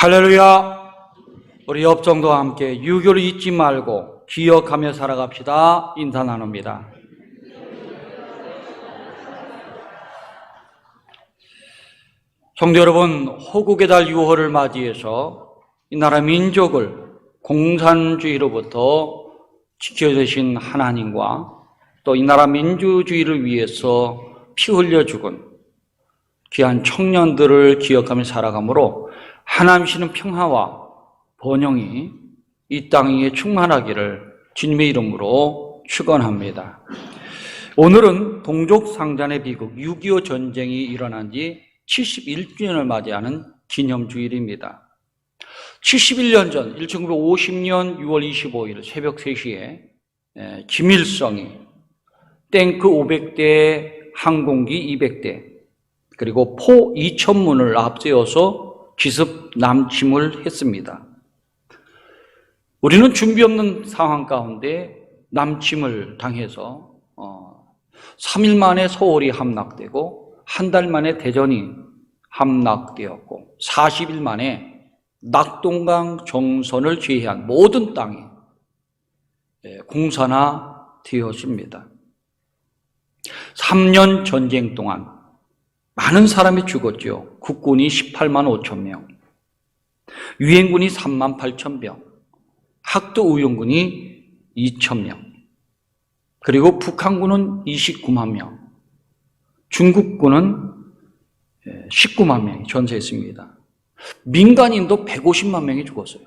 할렐루야. 우리 옆정도와 함께 유교를 잊지 말고 기억하며 살아갑시다. 인사 나눕니다. 성도 여러분, 호국의 달 6월을 맞이해서 이 나라 민족을 공산주의로부터 지켜주신 하나님과 또 이 나라 민주주의를 위해서 피 흘려 죽은 귀한 청년들을 기억하며 살아가므로 하나님이시는 평화와 번영이 이 땅에 충만하기를 주님의 이름으로 축원합니다. 오늘은 동족상잔의 비극 6.25 전쟁이 일어난 지 71주년을 맞이하는 기념주일입니다. 71년 전 1950년 6월 25일 새벽 3시에 김일성이 탱크 500대, 항공기 200대, 그리고 포 2,000문을 앞세워서 기습 남침을 했습니다. 우리는 준비 없는 상황 가운데 남침을 당해서 3일 만에 서울이 함락되고 한 달 만에 대전이 함락되었고 40일 만에 낙동강 정선을 제외한 모든 땅이 공산화되었습니다. 3년 전쟁 동안 많은 사람이 죽었죠. 국군이 18만 5천 명, 유엔군이 3만 8천 명, 학도의용군이 2천 명, 그리고 북한군은 29만 명, 중국군은 19만 명이 전사했습니다. 민간인도 150만 명이 죽었어요.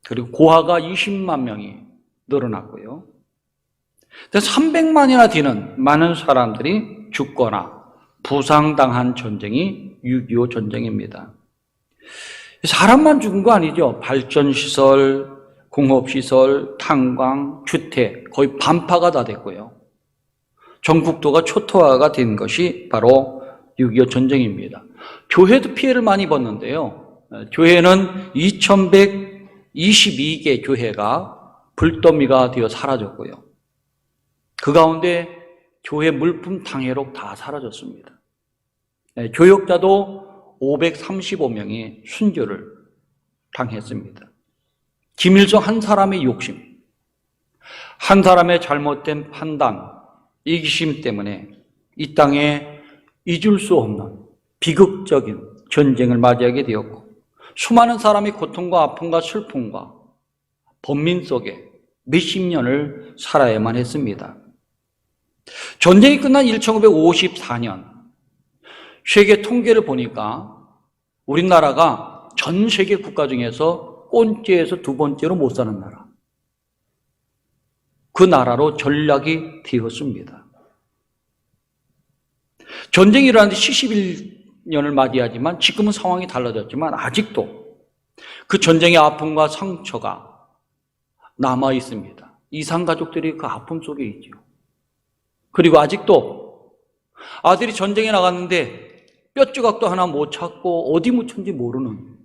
그리고 고아가 20만 명이 늘어났고요. 300만이나 되는 많은 사람들이 죽거나 부상당한 전쟁이 6.25 전쟁입니다. 사람만 죽은 거 아니죠. 발전시설, 공업시설, 탄광, 주택 거의 반파가 다 됐고요. 전국도가 초토화가 된 것이 바로 6.25 전쟁입니다. 교회도 피해를 많이 봤는데요. 교회는 2122개 교회가 불더미가 되어 사라졌고요. 그 가운데 교회 물품 당해록 다 사라졌습니다. 교역자도 535명이 순교를 당했습니다. 김일성 한 사람의 욕심, 한 사람의 잘못된 판단, 이기심 때문에 이 땅에 잊을 수 없는 비극적인 전쟁을 맞이하게 되었고 수많은 사람이 고통과 아픔과 슬픔과 번민 속에 몇십 년을 살아야만 했습니다. 전쟁이 끝난 1954년 세계 통계를 보니까 우리나라가 전 세계 국가 중에서 꼴찌에서 두 번째로 못 사는 나라, 그 나라로 전락이 되었습니다. 전쟁이 일어난 지 71년을 맞이하지만 지금은 상황이 달라졌지만 아직도 그 전쟁의 아픔과 상처가 남아 있습니다. 이산가족들이 그 아픔 속에 있죠. 그리고 아직도 아들이 전쟁에 나갔는데 뼈조각도 하나 못 찾고 어디 묻혔는지 모르는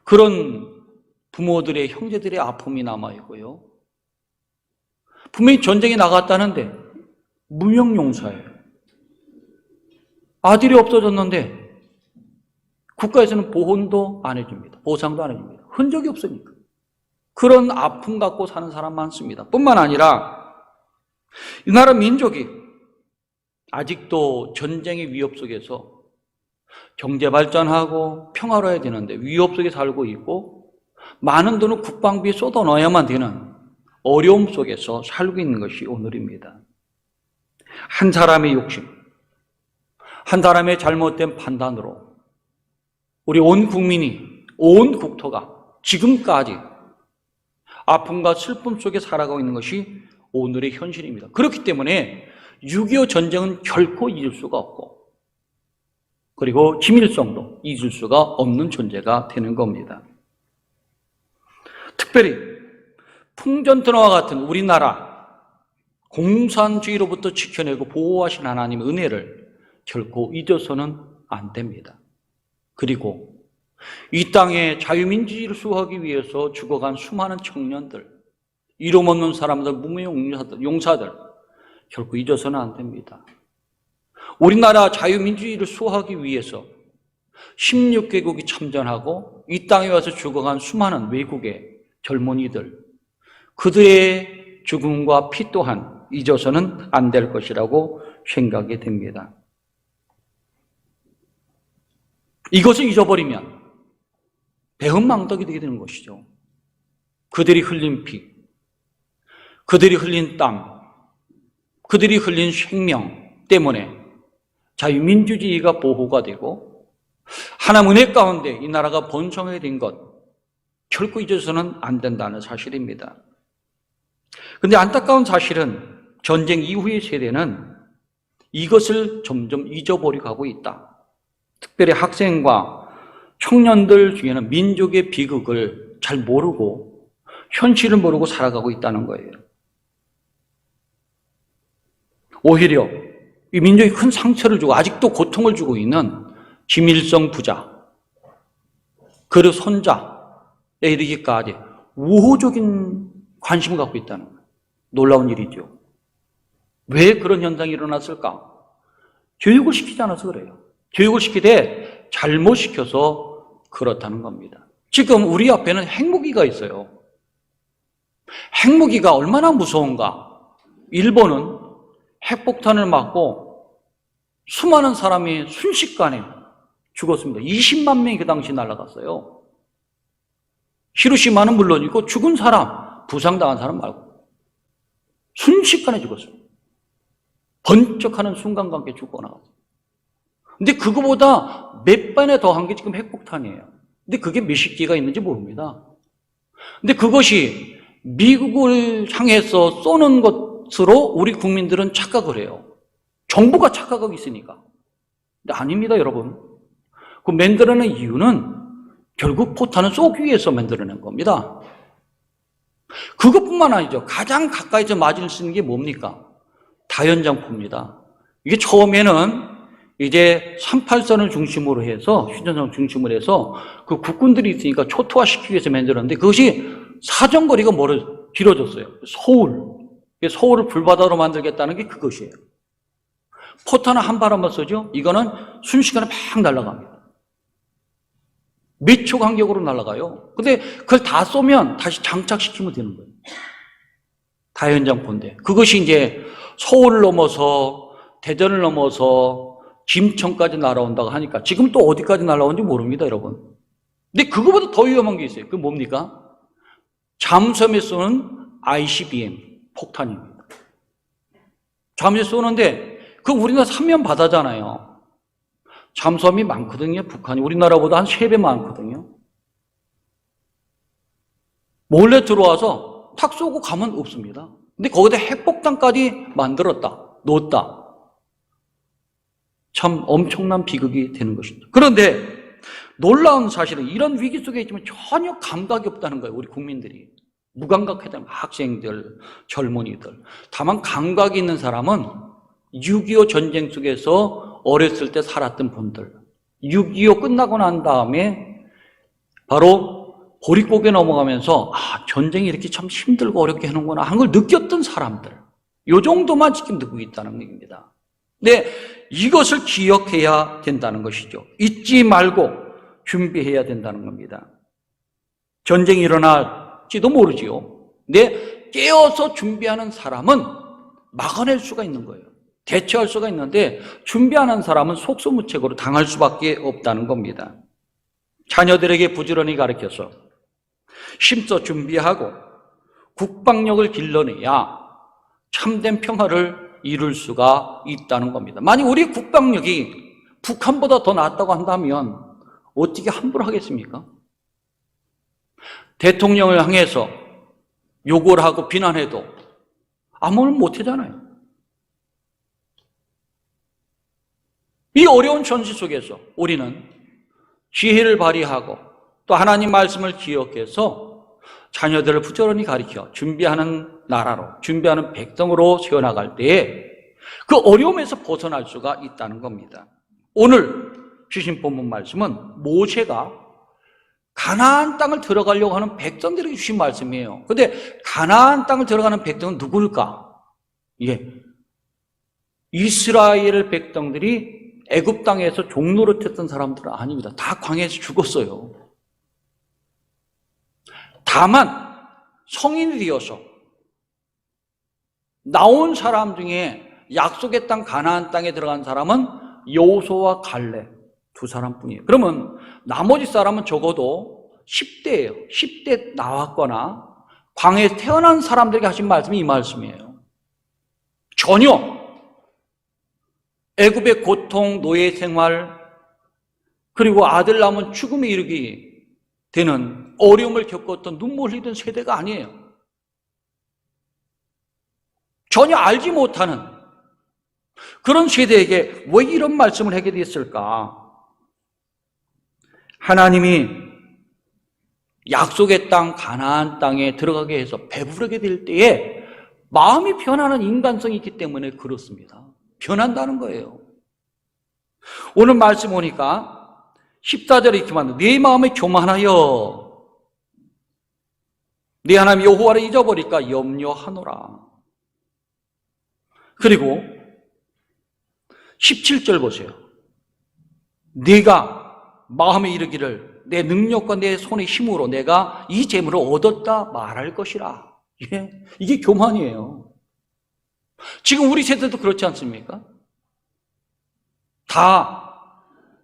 그런 부모들의, 형제들의 아픔이 남아있고요. 분명히 전쟁에 나갔다는데 무명용사예요. 아들이 없어졌는데 국가에서는 보훈도 안 해줍니다. 보상도 안 해줍니다. 흔적이 없으니까. 그런 아픔 갖고 사는 사람 많습니다. 뿐만 아니라 이 나라 민족이 아직도 전쟁의 위협 속에서 경제 발전하고 평화로워야 되는데 위협 속에 살고 있고 많은 돈을 국방비에 쏟아 넣어야만 되는 어려움 속에서 살고 있는 것이 오늘입니다. 한 사람의 욕심, 한 사람의 잘못된 판단으로 우리 온 국민이, 온 국토가 지금까지 아픔과 슬픔 속에 살아가고 있는 것이 오늘의 현실입니다. 그렇기 때문에 6.25 전쟁은 결코 잊을 수가 없고 그리고 김일성도 잊을 수가 없는 존재가 되는 겁니다. 특별히 풍전등화와 같은 우리나라 공산주의로부터 지켜내고 보호하신 하나님의 은혜를 결코 잊어서는 안 됩니다. 그리고 이 땅에 자유민주주의를 수호하기 위해서 죽어간 수많은 청년들, 이름 없는 사람들, 무명용사들 결코 잊어서는 안 됩니다. 우리나라 자유민주주의를 수호하기 위해서 16개국이 참전하고 이 땅에 와서 죽어간 수많은 외국의 젊은이들, 그들의 죽음과 피 또한 잊어서는 안 될 것이라고 생각이 됩니다. 이것을 잊어버리면 배은망덕이 되게 되는 것이죠. 그들이 흘린 피, 그들이 흘린 땀, 그들이 흘린 생명 때문에 자유민주주의가 보호가 되고 하나님 은혜 가운데 이 나라가 번성하게 된 것 결코 잊어서는 안 된다는 사실입니다. 그런데 안타까운 사실은 전쟁 이후의 세대는 이것을 점점 잊어버리고 가고 있다. 특별히 학생과 청년들 중에는 민족의 비극을 잘 모르고 현실을 모르고 살아가고 있다는 거예요. 오히려 이 민족에 큰 상처를 주고 아직도 고통을 주고 있는 김일성 부자, 그리고 손자에 이르기까지 우호적인 관심을 갖고 있다는 거예요. 놀라운 일이죠. 왜 그런 현상이 일어났을까? 교육을 시키지 않아서 그래요. 교육을 시키되 잘못 시켜서 그렇다는 겁니다. 지금 우리 앞에는 핵무기가 있어요. 핵무기가 얼마나 무서운가? 일본은 핵폭탄을 맞고 수많은 사람이 순식간에 죽었습니다. 20만 명이 그 당시 날아갔어요. 히로시마는 물론이고 죽은 사람, 부상당한 사람 말고 순식간에 죽었어요. 번쩍하는 순간과 함께 죽어나갔어요. 근데 그거보다 몇 번에 더한 게 지금 핵폭탄이에요. 근데 그게 몇십 개가 있는지 모릅니다. 근데 그것이 미국을 향해서 쏘는 것으로 우리 국민들은 착각을 해요. 정부가 착각하고 있으니까. 근데 아닙니다, 여러분. 그 만들어낸 이유는 결국 포탄을 쏘기 위해서 만들어낸 겁니다. 그것뿐만 아니죠. 가장 가까이서 맞을 수 있는 게 뭡니까? 다연장포입니다. 이게 처음에는 이제 38선을 중심으로 해서, 휴전선을 중심으로 해서 그 국군들이 있으니까 초토화시키기 위해서 만들었는데 그것이 사정거리가 길어졌어요. 서울을 불바다로 만들겠다는 게 그것이에요. 포탄을 한 발만 쏘죠? 이거는 순식간에 막 날아갑니다. 몇 초 간격으로 날아가요. 근데 그걸 다 쏘면 다시 장착시키면 되는 거예요. 다연장포인데. 그것이 이제 서울을 넘어서 대전을 넘어서 김천까지 날아온다고 하니까 지금 또 어디까지 날아오는지 모릅니다, 여러분. 근데 그거보다 더 위험한 게 있어요. 그게 뭡니까? 잠수함에 쏘는 ICBM 폭탄입니다. 잠수함에 쏘는데 그 우리나라 삼면 바다잖아요. 잠수함이 많거든요. 북한이 우리나라보다 한 3배 많거든요. 몰래 들어와서 탁 쏘고 가면 없습니다. 근데 거기다 핵폭탄까지 만들었다, 놓았다. 참 엄청난 비극이 되는 것입니다. 그런데 놀라운 사실은 이런 위기 속에 있지만 전혀 감각이 없다는 거예요. 우리 국민들이. 무감각해야 되는 학생들, 젊은이들. 다만 감각이 있는 사람은 6.25 전쟁 속에서 어렸을 때 살았던 분들, 6.25 끝나고 난 다음에 바로 보릿고개 넘어가면서 전쟁이 이렇게 참 힘들고 어렵게 하는구나 하는 걸 느꼈던 사람들, 이 정도만 지금 듣고 있다는 얘기입니다. 근데 이것을 기억해야 된다는 것이죠. 잊지 말고 준비해야 된다는 겁니다. 전쟁이 일어날지도 모르지요. 근데 깨어서 준비하는 사람은 막아낼 수가 있는 거예요. 대처할 수가 있는데 준비하는 사람은 속수무책으로 당할 수밖에 없다는 겁니다. 자녀들에게 부지런히 가르쳐서 힘써 준비하고 국방력을 길러내야 참된 평화를 이룰 수가 있다는 겁니다. 만약 우리 국방력이 북한보다 더 낫다고 한다면 어떻게 함부로 하겠습니까? 대통령을 향해서 욕을 하고 비난해도 아무 말 못하잖아요. 이 어려운 현실 속에서 우리는 지혜를 발휘하고 또 하나님 말씀을 기억해서 자녀들을 부지런히 가르쳐 준비하는 나라로, 준비하는 백성으로 세워나갈 때에 그 어려움에서 벗어날 수가 있다는 겁니다. 오늘 주신 본문 말씀은 모세가 가나안 땅을 들어가려고 하는 백성들에게 주신 말씀이에요. 그런데 가나안 땅을 들어가는 백성은 누구일까? 이스라엘 백성들이 애굽 땅에서 종노릇했던 사람들은 아닙니다. 다 광야에서 죽었어요. 다만 성인이 되어서 나온 사람 중에 약속의 땅 가나안 땅에 들어간 사람은 여호수아와 갈렙 두 사람뿐이에요. 그러면 나머지 사람은 적어도 10대예요. 10대 나왔거나 광야에서 태어난 사람들에게 하신 말씀이 이 말씀이에요. 전혀 애굽의 고통, 노예 생활, 그리고 아들 낳으면 죽음에 이르게 되는 어려움을 겪었던 눈물 흘리던 세대가 아니에요. 전혀 알지 못하는 그런 세대에게 왜 이런 말씀을 하게 됐을까? 하나님이 약속의 땅 가나안 땅에 들어가게 해서 배부르게 될 때에 마음이 변하는 인간성이 있기 때문에 그렇습니다. 변한다는 거예요. 오늘 말씀 보니까 14절에 이렇게 말합니다. 네 마음에 교만하여 네 하나님 여호와를 잊어버릴까 염려하노라. 그리고 17절 보세요. 네가 마음에 이르기를 내 능력과 내 손의 힘으로 내가 이 재물을 얻었다 말할 것이라. 이게 교만이에요. 지금 우리 세대도 그렇지 않습니까? 다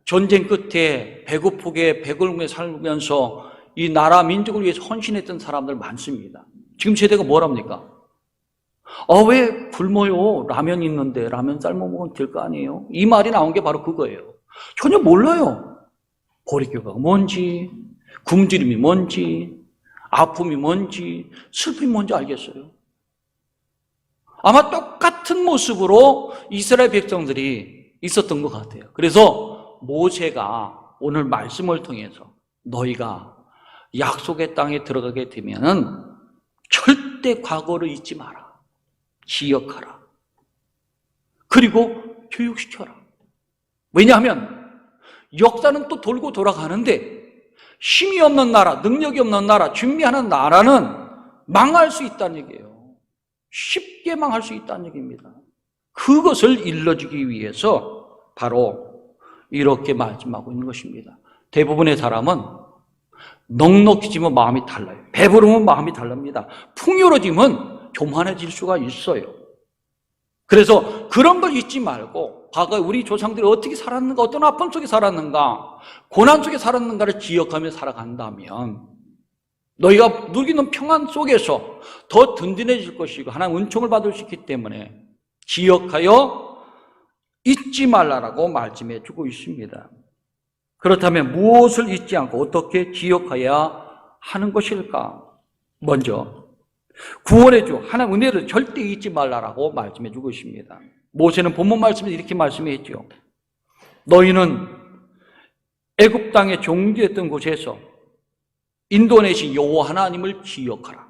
전쟁 끝에 배고프게 배골문에 살면서 이 나라 민족을 위해서 헌신했던 사람들 많습니다. 지금 세대가 뭐랍니까? 왜 굶어요? 라면 있는데 라면 삶아 먹으면 될 거 아니에요? 이 말이 나온 게 바로 그거예요. 전혀 몰라요. 보리교가 뭔지, 굶주림이 뭔지, 아픔이 뭔지, 슬픔이 뭔지 알겠어요. 아마 똑같은 모습으로 이스라엘 백성들이 있었던 것 같아요. 그래서 모세가 오늘 말씀을 통해서 너희가 약속의 땅에 들어가게 되면은 절대 과거를 잊지 마라. 기억하라. 그리고 교육시켜라. 왜냐하면 역사는 또 돌고 돌아가는데 힘이 없는 나라, 능력이 없는 나라, 준비하는 나라는 망할 수 있다는 얘기예요. 쉽게 망할 수 있다는 얘기입니다. 그것을 일러주기 위해서 바로 이렇게 말씀하고 있는 것입니다. 대부분의 사람은 넉넉해지면 마음이 달라요. 배부르면 마음이 다릅니다. 풍요로워지면 교만해질 수가 있어요. 그래서 그런 걸 잊지 말고 과거에 우리 조상들이 어떻게 살았는가, 어떤 아픔 속에 살았는가, 고난 속에 살았는가를 기억하며 살아간다면 너희가 누리는 평안 속에서 더 든든해질 것이고 하나님 은총을 받을 수 있기 때문에 기억하여 잊지 말라라고 말씀해 주고 있습니다. 그렇다면 무엇을 잊지 않고 어떻게 기억해야 하는 것일까? 먼저 구원의 주 하나님 은혜를 절대 잊지 말라라고 말씀해 주고 있습니다. 모세는 본문 말씀에서 이렇게 말씀했죠. 너희는 애굽 땅에 종되었던 곳에서 인도내신 여호와 하나님을 기억하라.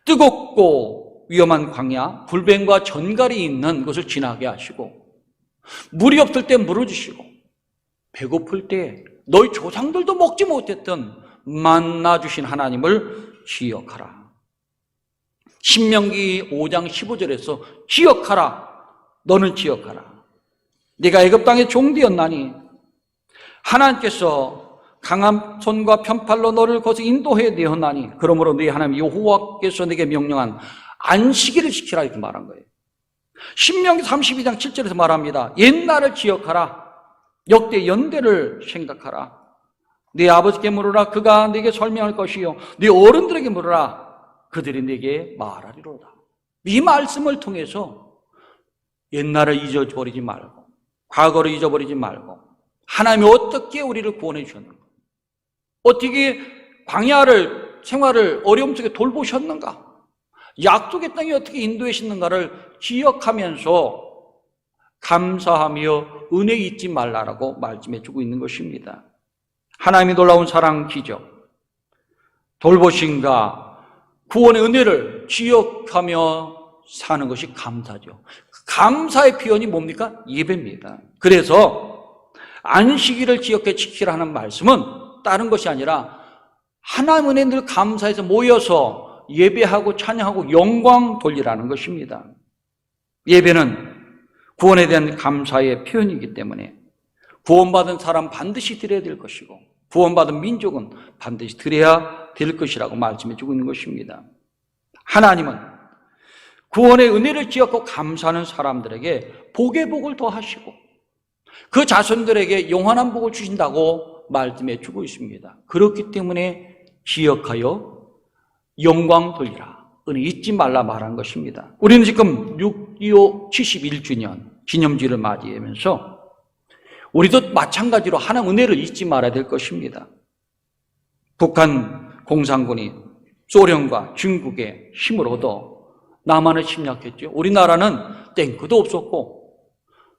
뜨겁고 위험한 광야, 불뱀과 전갈이 있는 것을 지나게 하시고 물이 없을 때 물을 주시고 배고플 때 너희 조상들도 먹지 못했던 만나 주신 하나님을 기억하라. 신명기 5장 15절에서 기억하라. 너는 기억하라. 네가 애굽 땅에 종되었나니 하나님께서 강한 손과 편팔로 너를 거기서 인도해 내었나니 그러므로 네 하나님 여호와께서 내게 명령한 안식일을 지키라 이렇게 말한 거예요. 신명기 32장 7절에서 말합니다. 옛날을 기억하라. 역대 연대를 생각하라. 네 아버지께 물으라. 그가 네게 설명할 것이요 네 어른들에게 물으라. 그들이 네게 말하리로다. 이 말씀을 통해서 옛날을 잊어버리지 말고 과거를 잊어버리지 말고 하나님이 어떻게 우리를 구원해 주셨는가, 어떻게 광야를 생활을 어려움 속에 돌보셨는가, 약속의 땅에 어떻게 인도해 주셨는가를 기억하면서 감사하며 은혜 잊지 말라라고 말씀해 주고 있는 것입니다. 하나님이 놀라운 사랑, 기적, 돌보신가 구원의 은혜를 기억하며 사는 것이 감사죠. 감사의 표현이 뭡니까? 예배입니다. 그래서 안식일을 기억해 지키라는 말씀은 다른 것이 아니라 하나님 은혜에 늘 감사해서 모여서 예배하고 찬양하고 영광 돌리라는 것입니다. 예배는 구원에 대한 감사의 표현이기 때문에 구원받은 사람 반드시 드려야 될 것이고 구원받은 민족은 반드시 드려야 될 것이라고 말씀해 주고 있는 것입니다. 하나님은 구원의 은혜를 기억하고 감사하는 사람들에게 복의 복을 더하시고 그 자손들에게 영원한 복을 주신다고 말씀해 주고 있습니다. 그렇기 때문에 기억하여 영광 돌리라, 은혜 잊지 말라 말한 것입니다. 우리는 지금 6.25 71주년 기념주를 맞이하면서 우리도 마찬가지로 하나님 은혜를 잊지 말아야 될 것입니다. 북한 공산군이 소련과 중국의 힘을 얻어 남한을 침략했죠. 우리나라는 탱크도 없었고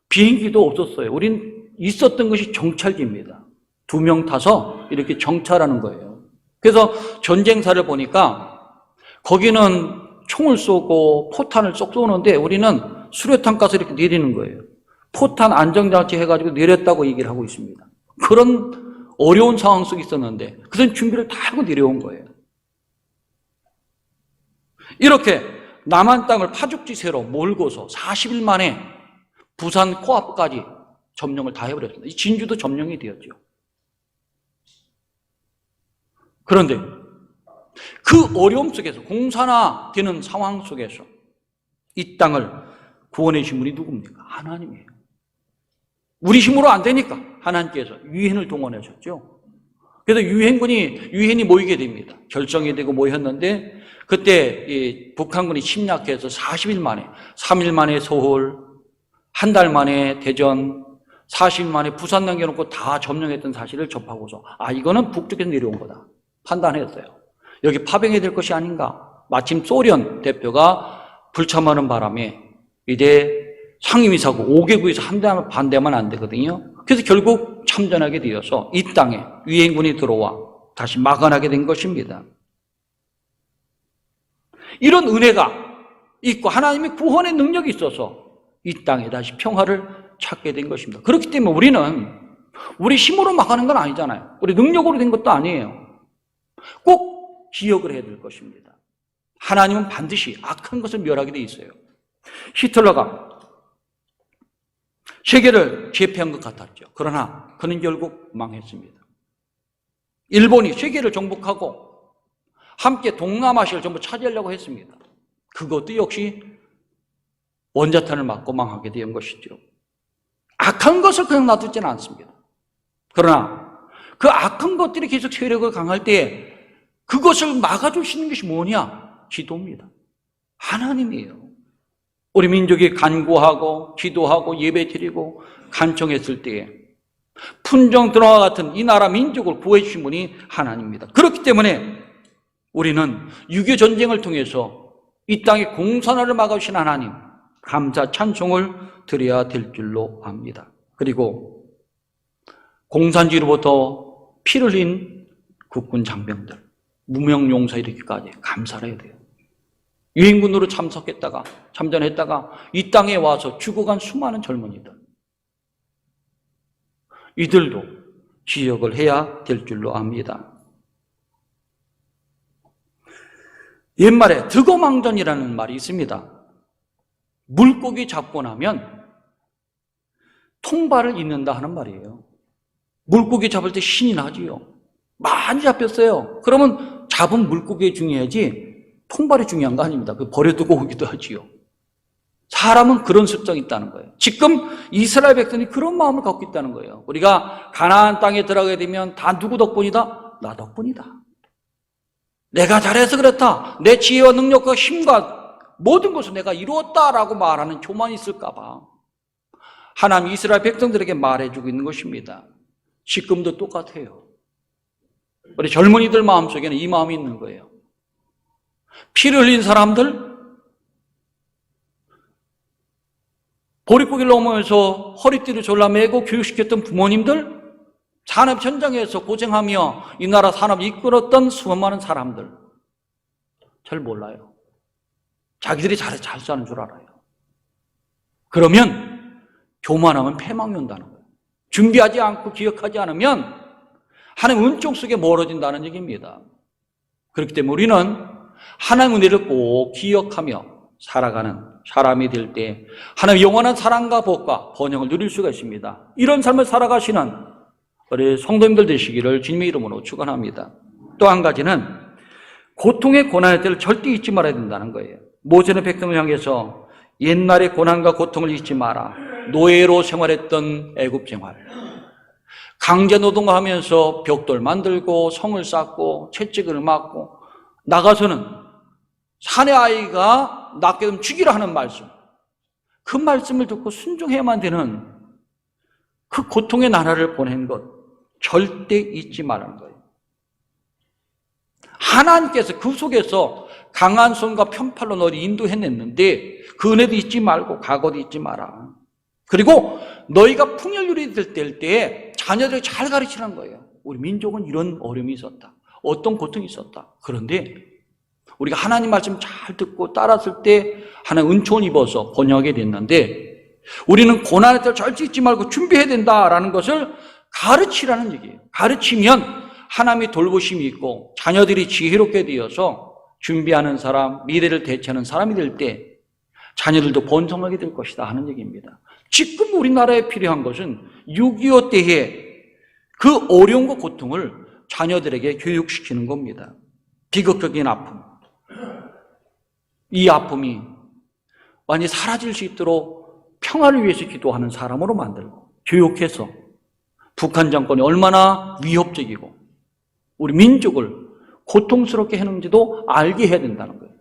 비행기도 없었어요. 우린 있었던 것이 정찰기입니다. 2명 타서 이렇게 정찰하는 거예요. 그래서 전쟁사를 보니까 거기는 총을 쏘고 포탄을 쏙 쏘는데 우리는 수류탄 가서 이렇게 내리는 거예요. 포탄 안정장치 해가지고 내렸다고 얘기를 하고 있습니다. 그런 어려운 상황 속에 있었는데 그런 준비를 다 하고 내려온 거예요. 이렇게 남한 땅을 파죽지세로 몰고서 40일 만에 부산 코앞까지 점령을 다 해버렸습니다. 진주도 점령이 되었죠. 그런데 그 어려움 속에서 공산화되는 상황 속에서 이 땅을 구원해 주신 분이 누굽니까? 하나님이에요. 우리 힘으로 안 되니까 하나님께서 유엔을 동원하셨죠. 그래서 유엔이 모이게 됩니다. 결정이 되고 모였는데 그때 이 북한군이 침략해서 40일 만에 3일 만에 서울, 한 달 만에 대전, 40일 만에 부산 남겨놓고 다 점령했던 사실을 접하고서 이거는 북쪽에서 내려온 거다 판단했어요. 여기 파병해야 될 것이 아닌가. 마침 소련 대표가 불참하는 바람에 이제 상임이사국 5개국에서 한 대만 반대하면 안 되거든요. 그래서 결국 참전하게 되어서 이 땅에 유엔군이 들어와 다시 막아나게 된 것입니다. 이런 은혜가 있고 하나님의 구원의 능력이 있어서 이 땅에 다시 평화를 찾게 된 것입니다. 그렇기 때문에 우리는 우리 힘으로 막하는 건 아니잖아요. 우리 능력으로 된 것도 아니에요. 꼭 기억을 해야 될 것입니다. 하나님은 반드시 악한 것을 멸하게 돼 있어요. 히틀러가 세계를 제패한 것 같았죠. 그러나 그는 결국 망했습니다. 일본이 세계를 정복하고 함께 동남아시아를 전부 차지하려고 했습니다. 그것도 역시 원자탄을 맞고 망하게 된 것이죠. 악한 것을 그냥 놔두지는 않습니다. 그러나 그 악한 것들이 계속 세력을 강할 때에 그것을 막아줄 수 있는 것이 뭐냐? 기도입니다. 하나님이에요. 우리 민족이 간구하고 기도하고 예배드리고 간청했을 때에 품종 드라와 같은 이 나라 민족을 구해 주신 분이 하나님입니다. 그렇기 때문에 우리는 6.25 전쟁을 통해서 이 땅의 공산화를 막아주신 하나님 감사 찬송을 드려야 될 줄로 압니다. 그리고 공산주의로부터 피를 흘린 국군 장병들, 무명용사 이렇게까지 감사를 해야 돼요. 유엔군으로 참전했다가 이 땅에 와서 죽어간 수많은 젊은이들, 이들도 기억을 해야 될 줄로 압니다. 옛말에 득어망전이라는 말이 있습니다. 물고기 잡고 나면 통발을 잇는다 하는 말이에요. 물고기 잡을 때 신이 나지요. 많이 잡혔어요. 그러면 잡은 물고기 중요하지 통발이 중요한 거 아닙니다. 버려두고 오기도 하지요. 사람은 그런 습성이 있다는 거예요. 지금 이스라엘 백성이 그런 마음을 갖고 있다는 거예요. 우리가 가나안 땅에 들어가게 되면 다 누구 덕분이다? 나 덕분이다. 내가 잘해서 그렇다. 내 지혜와 능력과 힘과 모든 것을 내가 이루었다라고 말하는 교만이 있을까 봐 하나님 이스라엘 백성들에게 말해주고 있는 것입니다. 지금도 똑같아요. 우리 젊은이들 마음속에는 이 마음이 있는 거예요. 피를 흘린 사람들, 보릿고기를 넘으면서 허리띠를 졸라매고 교육시켰던 부모님들, 산업 현장에서 고생하며 이 나라 산업을 이끌었던 수많은 사람들 잘 몰라요. 자기들이 잘 사는 줄 알아요. 그러면 교만하면 패망이 온다는 거예요. 준비하지 않고 기억하지 않으면 하나님 은총 속에 멀어진다는 얘기입니다. 그렇기 때문에 우리는 하나님의 은혜를 꼭 기억하며 살아가는 사람이 될 때 하나님 영원한 사랑과 복과 번영을 누릴 수가 있습니다. 이런 삶을 살아가시는 우리 성도님들 되시기를 주님의 이름으로 축원합니다. 또 한 가지는 고통의 고난의 때를 절대 잊지 말아야 된다는 거예요. 모세는 백성을 향해서 옛날의 고난과 고통을 잊지 마라. 노예로 생활했던 애굽 생활, 강제 노동을 하면서 벽돌 만들고 성을 쌓고 채찍을 맞고 나가서는 사내 아이가 낳게 되면 죽이라 하는 말씀, 그 말씀을 듣고 순종해야만 되는 그 고통의 나라를 보낸 것 절대 잊지 말라는 거예요. 하나님께서 그 속에서 강한 손과 편팔로 너를 인도해냈는데 그 은혜도 잊지 말고 과거도 잊지 마라. 그리고 너희가 풍요율이 될 때에 자녀들에게 잘 가르치는 거예요. 우리 민족은 이런 어려움이 있었다, 어떤 고통이 있었다. 그런데 우리가 하나님 말씀 잘 듣고 따랐을 때 하나님 은총을 입어서 번영하게 됐는데, 우리는 고난의 때를 절대 잊지 말고 준비해야 된다라는 것을 가르치라는 얘기예요. 가르치면 하나님의 돌보심이 있고 자녀들이 지혜롭게 되어서 준비하는 사람, 미래를 대체하는 사람이 될 때 자녀들도 번성하게 될 것이다 하는 얘기입니다. 지금 우리나라에 필요한 것은 6.25 때의 그 어려움과 고통을 자녀들에게 교육시키는 겁니다. 비극적인 아픔, 이 아픔이 완전히 사라질 수 있도록 평화를 위해서 기도하는 사람으로 만들고 교육해서 북한 정권이 얼마나 위협적이고 우리 민족을 고통스럽게 했는지도 알게 해야 된다는 거예요.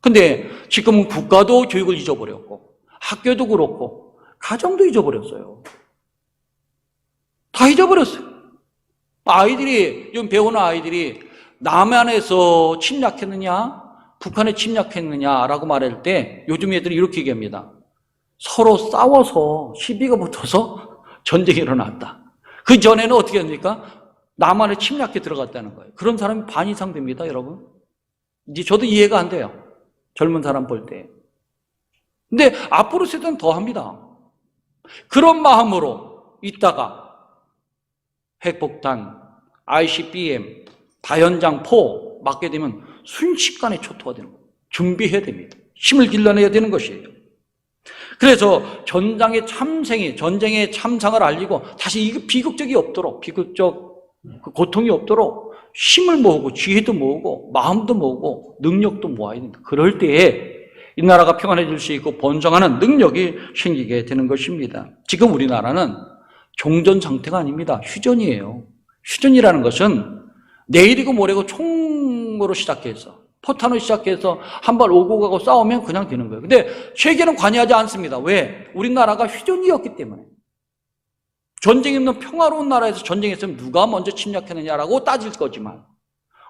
근데 지금은 국가도 교육을 잊어버렸고 학교도 그렇고 가정도 잊어버렸어요. 다 잊어버렸어요. 아이들이, 지금 배우는 아이들이 남한에서 침략했느냐 북한에 침략했느냐라고 말할 때 요즘 애들이 이렇게 얘기합니다. 서로 싸워서 시비가 붙어서 전쟁이 일어났다. 그 전에는 어떻게 합니까? 남한에 침략해 들어갔다는 거예요. 그런 사람이 반 이상 됩니다, 여러분. 이제 저도 이해가 안 돼요. 젊은 사람 볼 때. 근데 앞으로 세대는 더 합니다. 그런 마음으로 있다가 핵폭탄, ICBM, 다연장 포 맞게 되면 순식간에 초토화 되는 거예요. 준비해야 됩니다. 힘을 길러내야 되는 것이에요. 그래서 전쟁의 참상을 알리고 다시 이 비극적이 없도록, 비극적 그 고통이 없도록 힘을 모으고 지혜도 모으고 마음도 모으고 능력도 모아야 된다. 그럴 때에 이 나라가 평안해질 수 있고 번성하는 능력이 생기게 되는 것입니다. 지금 우리나라는 종전 상태가 아닙니다. 휴전이에요. 휴전이라는 것은 내일이고 모레고 총으로 시작해서 포탄으로 시작해서 한 발 오고 가고 싸우면 그냥 되는 거예요. 근데 세계는 관여하지 않습니다. 왜? 우리나라가 휴전이었기 때문에. 전쟁이 없는 평화로운 나라에서 전쟁했으면 누가 먼저 침략했느냐라고 따질 거지만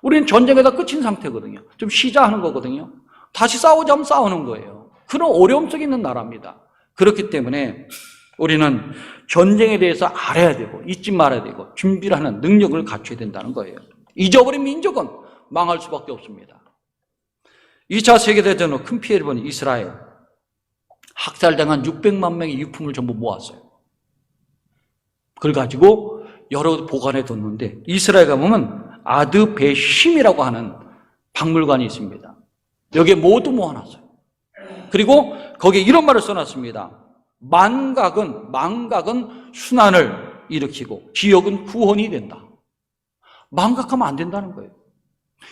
우리는 전쟁에다 끝인 상태거든요. 좀 쉬자 하는 거거든요. 다시 싸우자면 싸우는 거예요. 그런 어려움 속에 있는 나라입니다. 그렇기 때문에 우리는 전쟁에 대해서 알아야 되고 잊지 말아야 되고 준비를 하는 능력을 갖춰야 된다는 거예요. 잊어버린 민족은 망할 수밖에 없습니다. 2차 세계대전 후 큰 피해를 본 이스라엘, 학살당한 600만 명의 유품을 전부 모았어요. 그걸 가지고 여러 보관해 뒀는데 이스라엘 가보면 아드베심이라고 하는 박물관이 있습니다. 여기에 모두 모아놨어요. 그리고 거기에 이런 말을 써놨습니다. 망각은 순환을 일으키고 지역은 구원이 된다. 망각하면 안 된다는 거예요.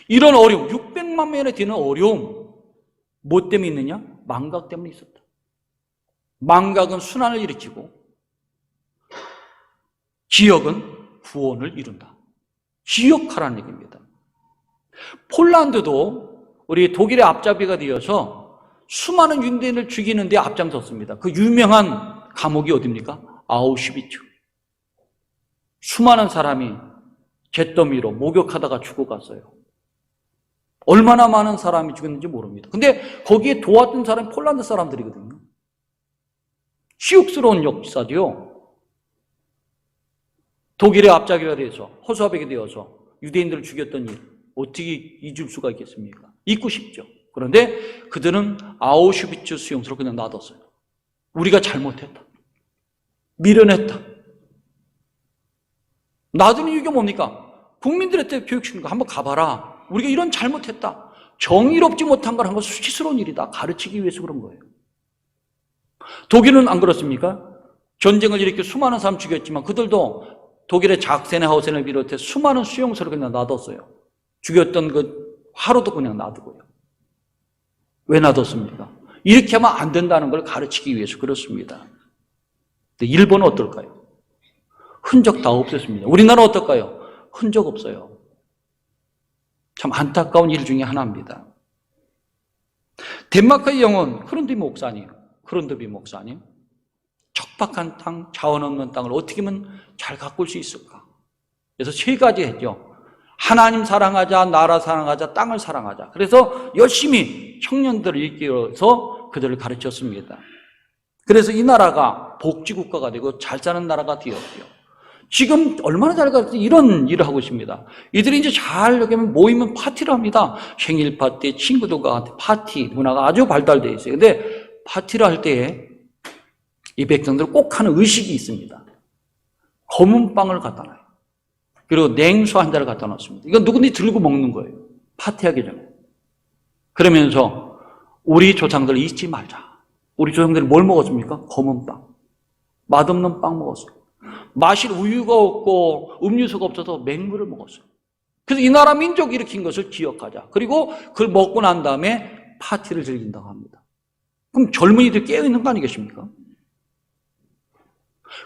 이런 어려움, 600만 명에 되는 어려움, 뭐 때문에 있느냐? 망각 때문에 있었다. 망각은 순환을 일으키고 지역은 구원을 이룬다. 기억하라는 얘기입니다. 폴란드도 우리 독일의 앞잡이가 되어서 수많은 유대인을 죽이는 데 앞장섰습니다. 그 유명한 감옥이 어디입니까? 아우슈비츠. 수많은 사람이 잿더미로 목욕하다가 죽어갔어요. 얼마나 많은 사람이 죽었는지 모릅니다. 근데 거기에 도왔던 사람이 폴란드 사람들이거든요. 치욕스러운 역사죠. 독일의 앞잡이가 되어서 허수아비가 되어서 유대인들을 죽였던 일 어떻게 잊을 수가 있겠습니까? 잊고 싶죠. 그런데 그들은 아우슈비츠 수용소로 그냥 놔뒀어요. 우리가 잘못했다. 미련했다. 놔두는 이유가 뭡니까? 국민들한테 교육시키는 거 한번 가봐라. 우리가 이런 잘못했다. 정의롭지 못한 걸 한 건 수치스러운 일이다. 가르치기 위해서 그런 거예요. 독일은 안 그렇습니까? 전쟁을 이렇게 수많은 사람 죽였지만 그들도 독일의 작센하우센을 비롯해 수많은 수용소를 그냥 놔뒀어요. 죽였던 그 화로도 그냥 놔두고요. 왜 놔뒀습니까? 이렇게 하면 안 된다는 걸 가르치기 위해서 그렇습니다. 근데 일본은 어떨까요? 흔적 다 없앴습니다. 우리나라 어떨까요? 흔적 없어요. 참 안타까운 일 중에 하나입니다. 덴마크의 영혼 크론드비 목사님. 척박한 땅, 자원 없는 땅을 어떻게 하면 잘 가꿀 수 있을까? 그래서 세 가지 했죠. 하나님 사랑하자, 나라 사랑하자, 땅을 사랑하자. 그래서 열심히 청년들을 일깨워서 그들을 가르쳤습니다. 그래서 이 나라가 복지국가가 되고 잘 사는 나라가 되었고요. 지금 얼마나 잘 가르쳐 이런 일을 하고 있습니다. 이들이 이제 잘 여기 모이면 파티를 합니다. 생일 파티, 친구들과 파티 문화가 아주 발달되어 있어요. 근데 파티를 할 때에 이 백성들은 꼭 하는 의식이 있습니다. 검은 빵을 갖다 놔요. 그리고 냉수 한 잔을 갖다 놨습니다. 이건 누구든지 들고 먹는 거예요. 파티하기 전에. 그러면서 우리 조상들 잊지 말자. 우리 조상들이 뭘 먹었습니까? 검은 빵. 맛없는 빵 먹었어요. 마실 우유가 없고 음료수가 없어서 맹물을 먹었어요. 그래서 이 나라 민족이 일으킨 것을 기억하자. 그리고 그걸 먹고 난 다음에 파티를 즐긴다고 합니다. 그럼 젊은이들 깨어있는 거 아니겠습니까?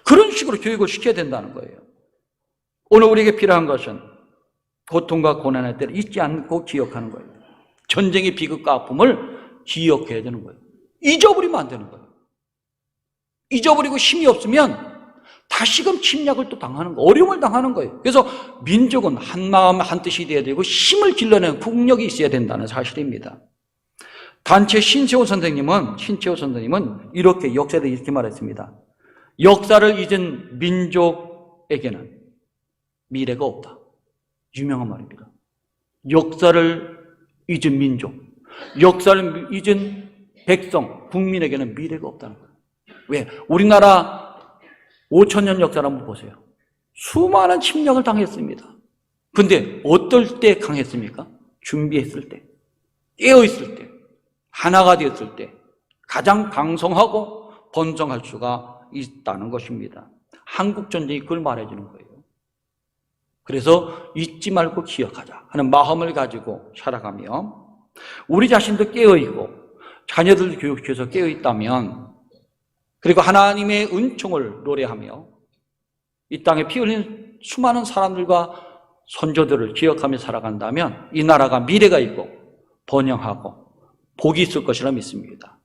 그런 식으로 교육을 시켜야 된다는 거예요. 오늘 우리에게 필요한 것은 고통과 고난의 때를 잊지 않고 기억하는 거예요. 전쟁의 비극과 아픔을 기억해야 되는 거예요. 잊어버리면 안 되는 거예요. 잊어버리고 힘이 없으면 다시금 침략을 또 당하는 거예요. 어려움을 당하는 거예요. 그래서 민족은 한 마음 한 뜻이 되어야 되고 힘을 길러내는 국력이 있어야 된다는 사실입니다. 단체 신채호 선생님은 이렇게 역사에 이렇게 말했습니다. 역사를 잊은 민족에게는 미래가 없다. 유명한 말입니다. 역사를 잊은 민족, 역사를 잊은 백성, 국민에게는 미래가 없다는 거예요. 왜? 우리나라 5,000년 역사를 한번 보세요. 수많은 침략을 당했습니다. 근데 어떨 때 강했습니까? 준비했을 때, 깨어있을 때, 하나가 되었을 때 가장 강성하고 번성할 수가 있다는 것입니다. 한국전쟁이 그걸 말해주는 거예요. 그래서 잊지 말고 기억하자 하는 마음을 가지고 살아가며 우리 자신도 깨어있고 자녀들도 교육시켜서 깨어있다면 그리고 하나님의 은총을 노래하며 이 땅에 피 흘린 수많은 사람들과 선조들을 기억하며 살아간다면 이 나라가 미래가 있고 번영하고 복이 있을 것이라 믿습니다.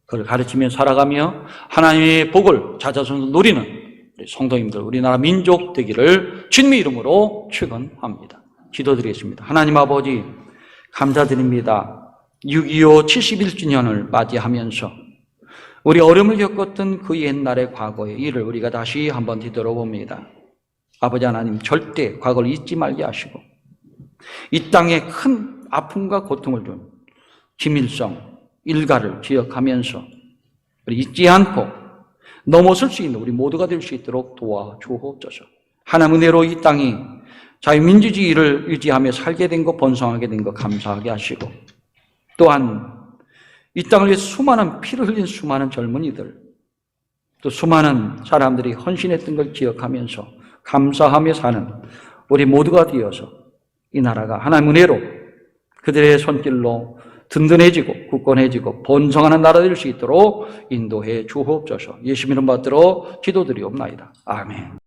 그걸 가르치며 살아가며 하나님의 복을 자자손손 누리는 우리 성도님들, 우리나라 민족 되기를 주님의 이름으로 축원합니다. 기도드리겠습니다. 하나님 아버지 감사드립니다. 6.25 71주년을 맞이하면서 우리 어려움을 겪었던 그 옛날의 과거의 일을 우리가 다시 한번 뒤돌아봅니다. 아버지 하나님 절대 과거를 잊지 말게 하시고 이 땅에 큰 아픔과 고통을 준 김일성 일가를 기억하면서 우리 잊지 않고 넘어설 수 있는 우리 모두가 될 수 있도록 도와주옵소서. 하나님 은혜로 이 땅이 자유민주주의를 유지하며 살게 된 것, 번성하게 된 것 감사하게 하시고 또한 이 땅을 위해 수많은 피를 흘린 수많은 젊은이들 또 수많은 사람들이 헌신했던 걸 기억하면서 감사하며 사는 우리 모두가 되어서 이 나라가 하나님 은혜로 그들의 손길로 든든해지고 굳건해지고 번성하는 나라 될 수 있도록 인도해 주옵소서. 예수님 이름 받들어 기도드리옵나이다. 아멘.